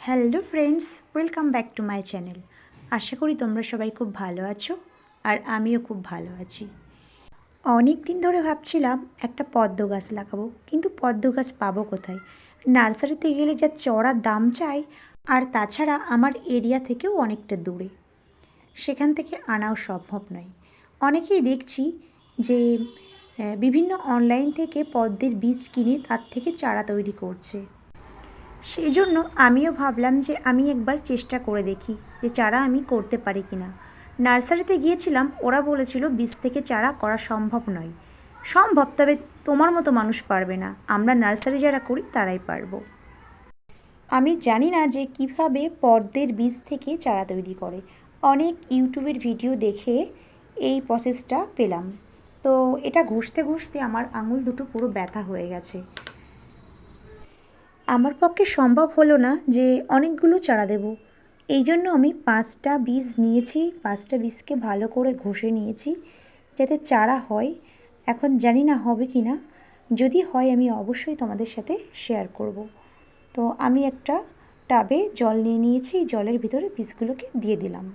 Hello friends, welcome back to my channel. আশা করি তোমরা সবাই খুব ভালো আছো আর আমিও খুব ভালো আছি। অনেক দিন ধরে ভাবছিলাম একটা পদ্ম গাছ লাগাবো, কিন্তু পদ্ম গাছ পাবো কোথায়? নার্সারিতে গেলে যা চড়া দাম চাই, আর তাছাড়া আমার এরিয়া থেকেও অনেকটা দূরে, সেখান থেকে আনাও সম্ভব নয়। অনেকেই দেখছি যে বিভিন্ন অনলাইন থেকে পদ্মের বীজ কিনে তার থেকে চারা তৈরি করছে। সেই জন্য আমিও ভাবলাম যে আমি একবার চেষ্টা করে দেখি যে চারা আমি করতে পারি কি না। নার্সারিতে গিয়েছিলাম, ওরা বলেছিল বীজ থেকে চারা করা সম্ভব নয়। সম্ভব, তবে তোমার মতো মানুষ পারবে না, আমরা নার্সারি যারা করি তারাই পারবো। আমি জানি না যে কিভাবে পদ্মের বীজ থেকে চারা তৈরি করে। অনেক ইউটিউবের ভিডিও দেখে এই প্রসেসটা পেলাম। তো এটা ঘষতে ঘষতে আমার আঙুল দুটো পুরো ব্যথা হয়ে গেছে। আমার পক্ষে সম্ভব হলো না যে অনেকগুলো চারা দেব। এই জন্য আমি 5টা বীজ নিয়েছি, 5টা বীজকে ভালো করে ঘষে নিয়েছি যাতে চারা হয়। এখন জানি না হবে কি না, যদি হয় আমি অবশ্যই তোমাদের সাথে শেয়ার করব। তো আমি একটা টাবে জল নিয়ে নিয়েছি, জলের ভিতরে বীজগুলোকে দিয়ে দিলাম।